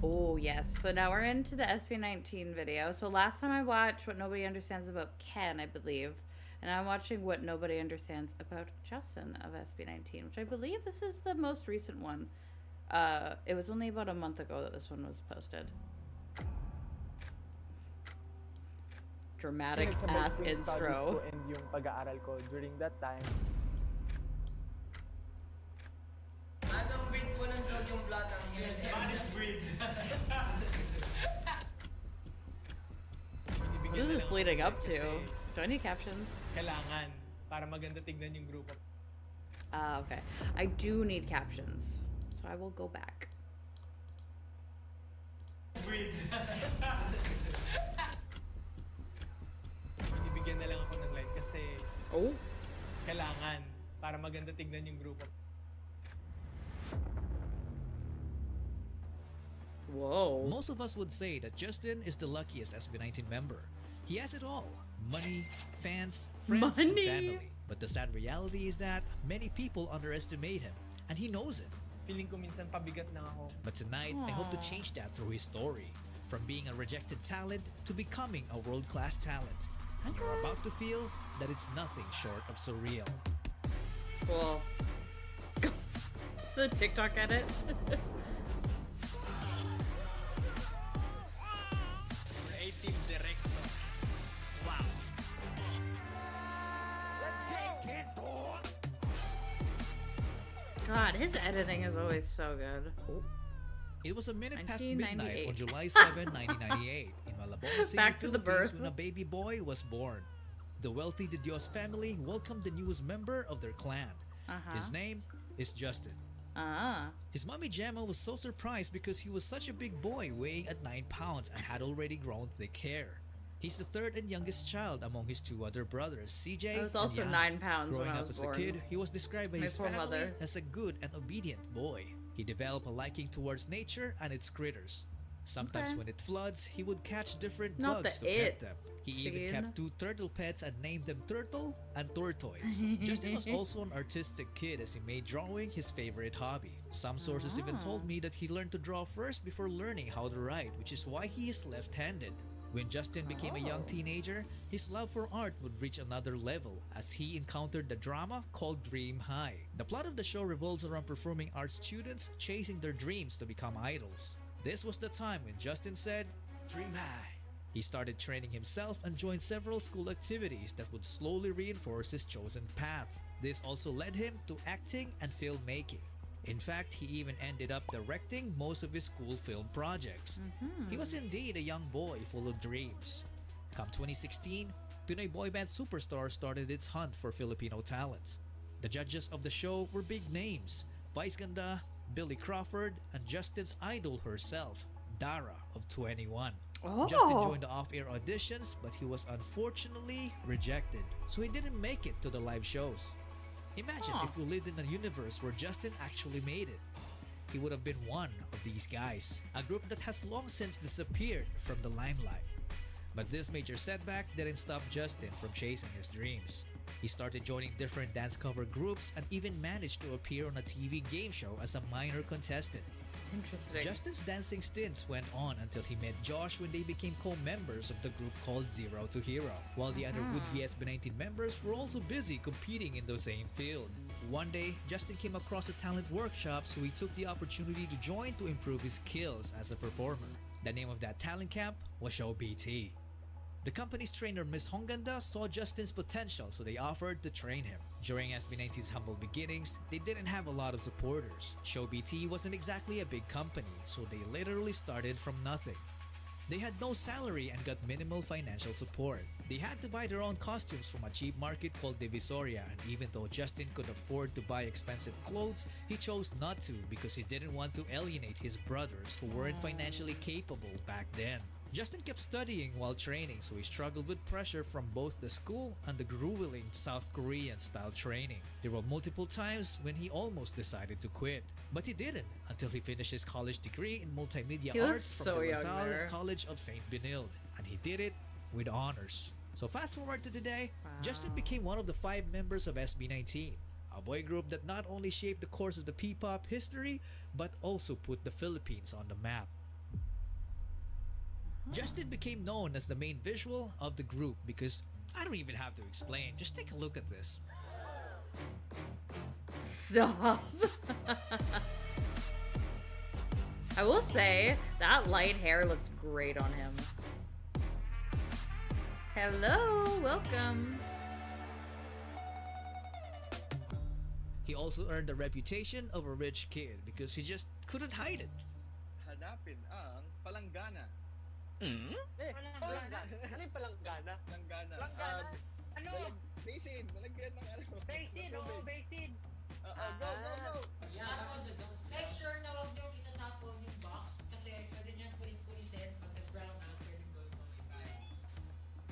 Oh, yes. So now we're into the SB19 video. So last time I watched What Nobody Understands About Ken, I believe. And I'm watching What Nobody Understands About Justin of SB19, which I believe this is the most recent one. It was only about a month ago that this one was posted. Dramatic Pinagsabay ass ko yung studies intro. ko and yung pag-aaral ko during that time. Anong breed po ng dog yung black ang hair? Spanish breed. What is this leading up to? Do I need captions? Kailangan para maganda tignan yung grupo. Okay. I do need captions. So I will go back. Breed. Binibigyan na lang ako ng line kasi Oh. kailangan para maganda tignan yung grupo. Whoa. Most of us would say that Justin is the luckiest SB19 member. He has it all: money, fans, friends, and Money. family. But the sad reality is that many people underestimate him, and he knows it. Feeling ko minsan pabigat lang ako. But tonight, I hope to Aw. change that through his story. From being a rejected talent to becoming a world-class talent. And you're about to feel that it's nothing short of surreal. Cool. The TikTok edit. Creative director. Wow. God, his editing is always so good. It was a minute past midnight 1998. on July 7, 1998, in Malabon City, Back to the Philippines, birth. when a baby boy was born. The wealthy De Dios family welcomed the newest member of their clan. His name is Justin. His mommy Gemma was so surprised because he was such a big boy, weighing at 9 pounds and had already grown thick hair. He's the third and youngest child among his two other brothers, CJ I was also and 9 Yan. pounds when Growing I up was as born. a kid, he was described by My his poor family mother. as a good and obedient boy. He developed a liking towards nature and its critters. Sometimes Okay. when it floods, he would catch different Not bugs the to it pet them. He even scene. kept 2 turtle pets and named them Turtle and Tortoise. Justin was also an artistic kid as he made drawing his favorite hobby. Some sources even told me that he learned to draw first before learning how to write, which is why he is left-handed. When Justin became a young teenager, his love for art would reach another level as he encountered the drama called Dream High. The plot of the show revolves around performing arts students chasing their dreams to become idols. This was the time when Justin said, "Dream high." He started training himself and joined several school activities that would slowly reinforce his chosen path. This also led him to acting and filmmaking. In fact, he even ended up directing most of his school film projects. He was indeed a young boy full of dreams. Come 2016, Pinoy boy band Superstar started its hunt for Filipino talents. The judges of the show were big names: Vice Ganda, Billy Crawford, and Justin's idol herself, Dara of 21. Justin joined the off-air auditions, but he was unfortunately rejected, so he didn't make it to the live shows. Imagine if we lived in a universe where Justin actually made it. He would have been one of these guys, a group that has long since disappeared from the limelight. But this major setback didn't stop Justin from chasing his dreams. He started joining different dance cover groups and even managed to appear on a TV game show as a minor contestant. Interesting. Justin's dancing stints went on until he met Josh when they became co-members of the group called Zero to Hero, while the other would-be SB19 members were also busy competing in the same field. One day, Justin came across a talent workshop, so he took the opportunity to join to improve his skills as a performer. The name of that talent camp was Show BT. The company's trainer Miss Honganda saw Justin's potential, so they offered to train him. During SB19's humble beginnings, they didn't have a lot of supporters. Show BT wasn't exactly a big company, so they literally started from nothing. They had no salary and got minimal financial support. They had to buy their own costumes from a cheap market called Divisoria, and even though Justin could afford to buy expensive clothes, he chose not to because he didn't want to alienate his brothers who weren't financially capable back then. Justin kept studying while training, so he struggled with pressure from both the school and the grueling South Korean style training. There were multiple times when he almost decided to quit, but he didn't until he finished his college degree in multimedia He looks arts from so the young LaSalle there. College of St. Benilde, and he did it with honors. So fast forward to today, Justin became one of the 5 members of SB19, a boy group that not only shaped the course of the P-pop history, but also put the Philippines on the map. Justin became known as the main visual of the group because I don't even have to explain. Just take a look at this. Stop. I will say that light hair looks great on him. Hello, welcome. He also earned the reputation of a rich kid because he just couldn't hide it. Hanapin ang palanggana. Palanggana. Ano yung palanggana? Palanggana. Palanggana? Ano? Basin. Malagyan ng ano. Basin, oo, basin. Go. Make sure na huwag niyong itatapon yung box kasi pwede niyang kulit-kulitin pag nag-brown out pwede gawin mo may bahay.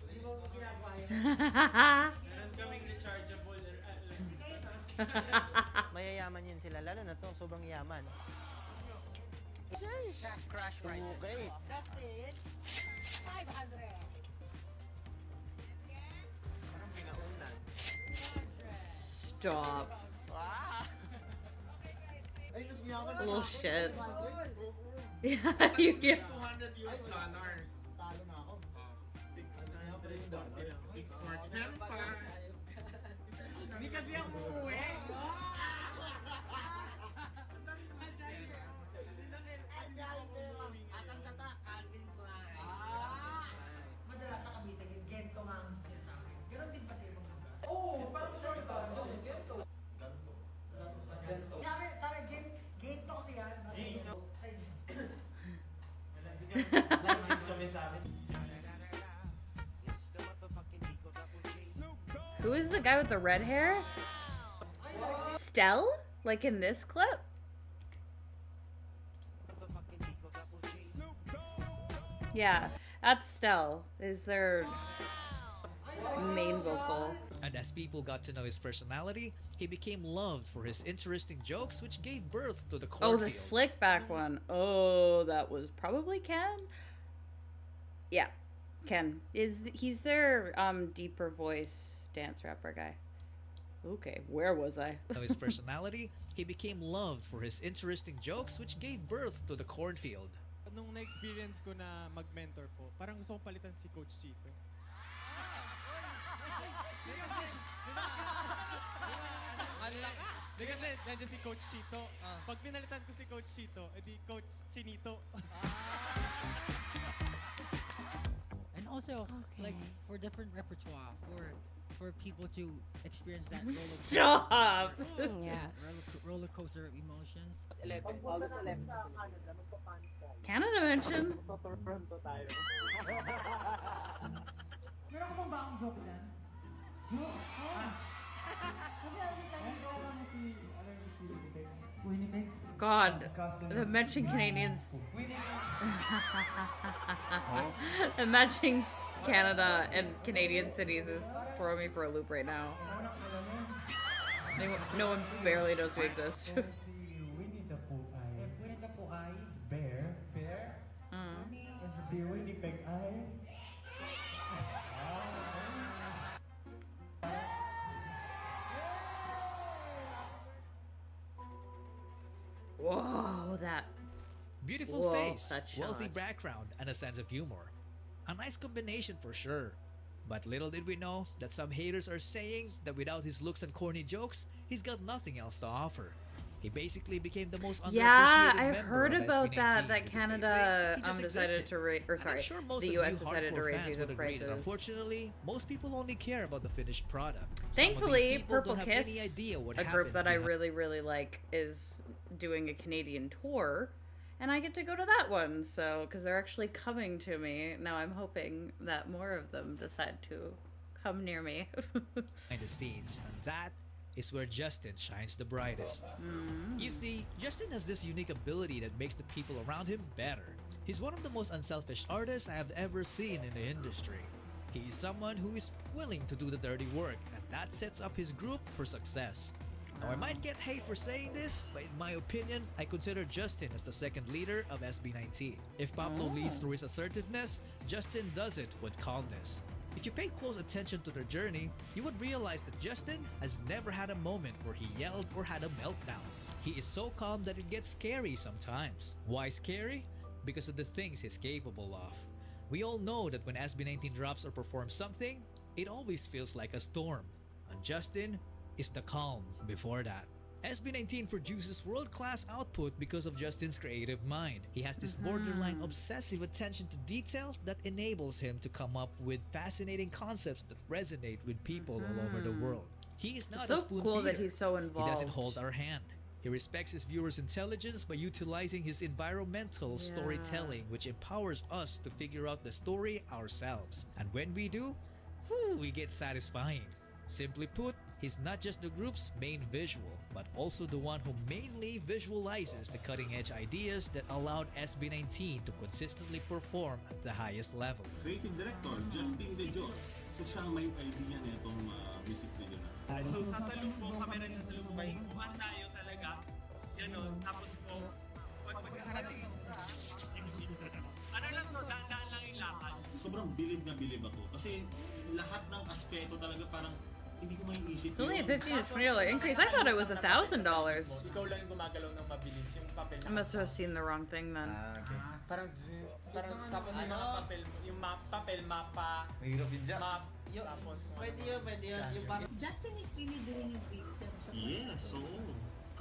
Hindi mo ginagawa yun. Meron kaming rechargeable Mayayaman yun sila, lalo na to, sobrang yaman. Crash right. Okay. Justin, 500. Parang pinaunan. Stop. Ay, mas mayaman A little sa akin. shit. $500. You get. $200. Talo na ako. $640. Meron pa. Hindi kasi ako uuwi. At ang kata, Calvin Klein. Madalas sa Cavite, gento nga ang sinasabi. Ganon din ba sa ibang lugar? Oo, parang sure ka. Gento. Sabi, gento kasi yan. Gento. Who is the guy with the red hair? Stell? Like in this clip? Yeah, that's Stell. Is their main vocal. And as people got to know his personality, he became loved for his interesting jokes, which gave birth to the Oh, cornfield. the slick back one. Oh, that was probably Ken. Yeah, Ken. He's their deeper voice dance rapper guy. Okay, where was I? Know his personality, he became loved for his interesting jokes, which gave birth to the cornfield. Nung na-experience ko na mag-mentor po, parang gusto kong palitan si Coach Chito. Di kasi nandiyan si Coach Chito. Pag pinalitan ko si Coach Chito, edi Coach Chinito. And also, like, for different repertoire, for people to experience that Stop! roller coaster of emotions. 11. August 11. Canada mention. Toronto tayo. Meron ko bang bakang joke dyan? Joke? Kasi every time you go on si Winnipeg. God, the mention Canadians. The matching Canada and Canadian cities is throwing me for a loop right now. No one barely knows we exist. If Winnie the Pooh ay bear, Si Winnipeg ay... Whoa, that. Beautiful Whoa, face, that wealthy shot. background, and a sense of humor. A nice combination for sure. But little did we know that some haters are saying that without his looks and corny jokes, he's got nothing else to offer. He basically became the most underappreciated Yeah, I member heard of about SB19 that because they Canada think he just decided existed. to raise, or And I'm sorry, sure most the of US you decided to hardcore raise fans user would agree that prices. unfortunately, most people only care about the finished product. Some of these Thankfully, people Purple don't have Kiss, any idea what a group happens that I behind- really like, is doing a Canadian tour, and I get to go to that one. So, because they're actually coming to me now, I'm hoping that more of them decide to come near me. behind the scenes, and that is where Justin shines the brightest. You see, Justin has this unique ability that makes the people around him better. He's one of the most unselfish artists I have ever seen in the industry. He is someone who is willing to do the dirty work, and that sets up his group for success. Now, I might get hate for saying this, but in my opinion, I consider Justin as the second leader of SB19. If Pablo leads through his assertiveness, Justin does it with calmness. If you paid close attention to their journey, you would realize that Justin has never had a moment where he yelled or had a meltdown. He is so calm that it gets scary sometimes. Why scary? Because of the things he's capable of. We all know that when SB19 drops or performs something, it always feels like a storm. And Justin is the calm before that. SB19 produces world-class output because of Justin's creative mind. He has this borderline obsessive attention to detail that enables him to come up with fascinating concepts that resonate with people all over the world. He is not It's a so spoon cool that feeder. he's so involved. He doesn't hold our hand. He respects his viewers' intelligence by utilizing his environmental storytelling, which empowers us to figure out the story ourselves. And when we do, we get satisfying. Simply put, he's not just the group's main visual, but also the one who mainly visualizes the cutting-edge ideas that allowed SB19 to consistently perform at the highest level. Creative Director, Justin De Jos. So siya ang may idea nitong music video na. So sasalubong kami rin sa salubong. Kuhan tayo talaga. Ganon. Tapos po, pag magkakarating ano lang to, daan-daan lang yung lakad. Sobrang bilib na bilib ako. Kasi lahat ng aspeto talaga parang hindi ko maiisip. It's only a $15 to $20 increase. I thought it was $1,000. Ikaw lang yung gumagalaw ng mabilis. Yung papel I must have seen the wrong thing then. Parang tapos yung mga papel, yung papel, mapa, Mahirap yun dyan. map, tapos Pwede yun. Yung parang Justin is really doing a big job sa Yes, so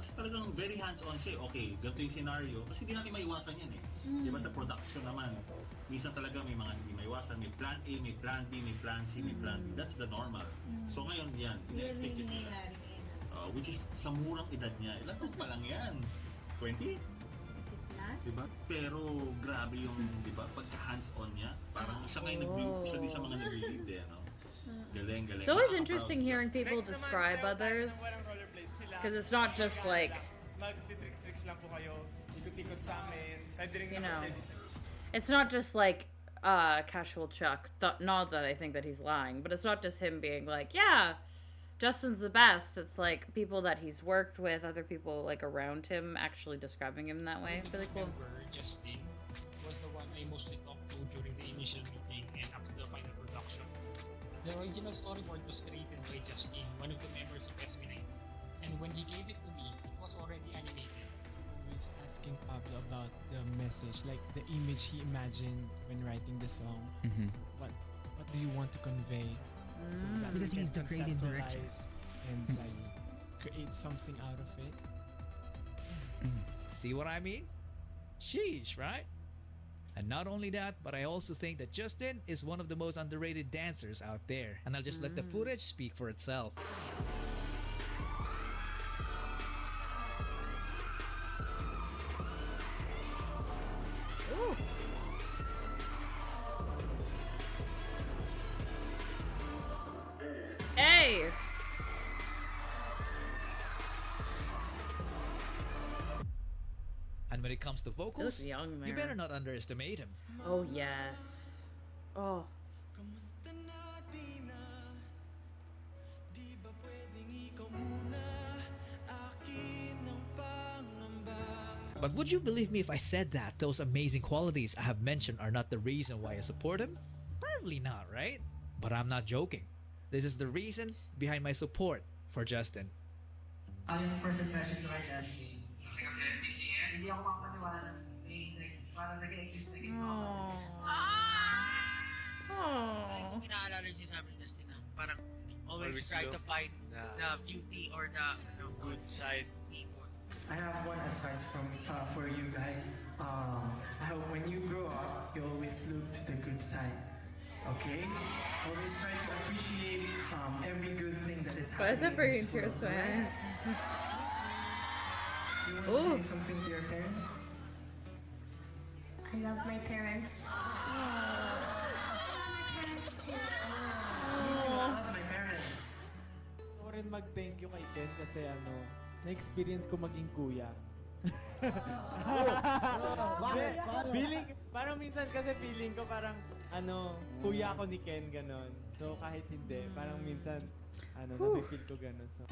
kasi talagang very hands-on siya. Okay, ganito yung scenario. Kasi di natin maiwasan yan eh. Di ba sa production naman, minsan talaga may mga hindi maiwasan. May plan A, may plan B, may plan C, may plan D. That's the normal. So ngayon yan, Yun yung ina-execute niya. nangyayari ngayon. Which is sa murang edad niya. Ilan taon pa lang yan? 20? Plus, Diba? Pero grabe yung, di ba, pagka hands-on niya. Parang siya ngayon isa din sa mga nag-lead eh, no? Galing. It's always interesting hearing people describe others, because it's not just like, Mag-tricks lang po kayo. Ikot-ikot sa amin. Pwede rin you naman know, steady. it's not just like casual Chuck. Not that I think that he's lying, but it's not just him being like, yeah, Justin's the best. It's like people that he's worked with, other people like around him actually describing him that way. Really cool. Justin was the one I mostly talked to during the initial meeting and up to the final production. The original storyboard was created by Justin, one of the members of SB19, and when he gave it to me, it was already animated. Always asking Pablo about the message, like the image he imagined when writing the song. What do you want to convey? So that Because we can he's the creative director. conceptualize and like create something out of it. See what I mean? Sheesh, right? And not only that, but I also think that Justin is one of the most underrated dancers out there. And I'll just let the footage speak for itself. Ooh. Hey! And when it comes to vocals, looks young you there. better not underestimate him. Oh, yes. Oh. But would you believe me if I said that those amazing qualities I have mentioned are not the reason why I support him? Probably not, right? But I'm not joking. This is the reason behind my support for Justin. Yung first impression ko kay Justin, hindi ako makapaniwala na parang nag-exist na ganito ako. Oh. Pinaalala yung sinasabi ni Justin na parang always try to find the beauty or the Good side. people. I have one advice for you guys. I hope when you grow up, you always look to the good side. Okay? Always try to appreciate every good thing that is Why is that happening in bringing this tears to world, my right? eyes? You want Ooh. to say something to your parents? I love my parents. Me too, I love my parents. So rin mag-thank you kay Ken kasi na-experience ko maging kuya. Feeling, parang minsan kasi feeling ko parang kuya ako ni Ken ganon. So kahit hindi, parang minsan nafe-feel ko ganon. So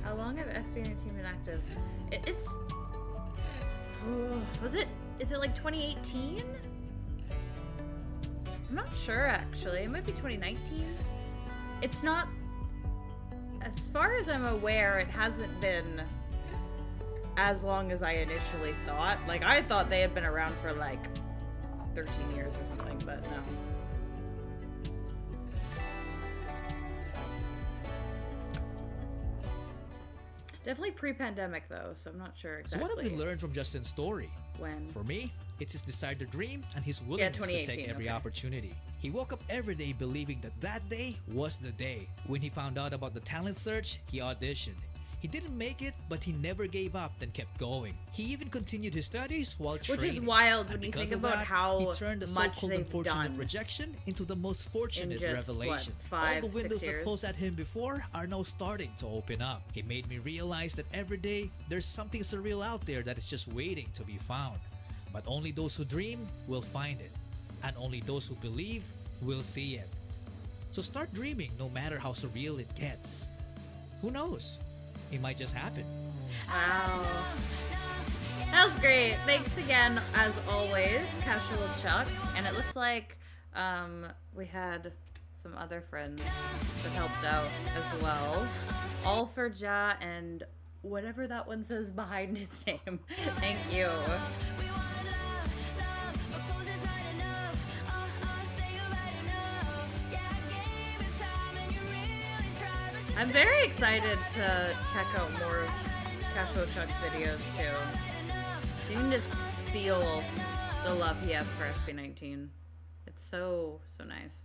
How long have SB19 been active? It's... Is it like 2018? I'm not sure actually. It might be 2019. It's not As far as I'm aware, it hasn't been as long as I initially thought. Like, I thought they had been around for like 13 years or something, but no. Definitely pre-pandemic though, so I'm not sure exactly. So what have we learned from Justin's story? When? For me, it's his desire to dream and his willingness to take every opportunity. He woke up every day believing that that day was the day. When he found out about the talent search, he auditioned. He didn't make it, but he never gave up and kept going. He even continued his studies while training. Which is wild And when you because think of about that, how he turned the much so-called they've unfortunate done rejection into the most fortunate in just, revelation. what, 5, All the windows 6 that years? closed at him before are now starting to open up. He made me realize that every day there's something surreal out there that is just waiting to be found. But only those who dream will find it, and only those who believe will see it. So start dreaming no matter how surreal it gets. Who knows? It might just happen. Wow. That was great. Thanks again, as always, Casual Chuck. And it looks like we had some other friends that helped out as well. All for Ja and whatever that one says behind his name. Thank you. I'm very excited to check out more of Casual Chuck's videos too. You can just feel the love he has for SB19. It's so nice.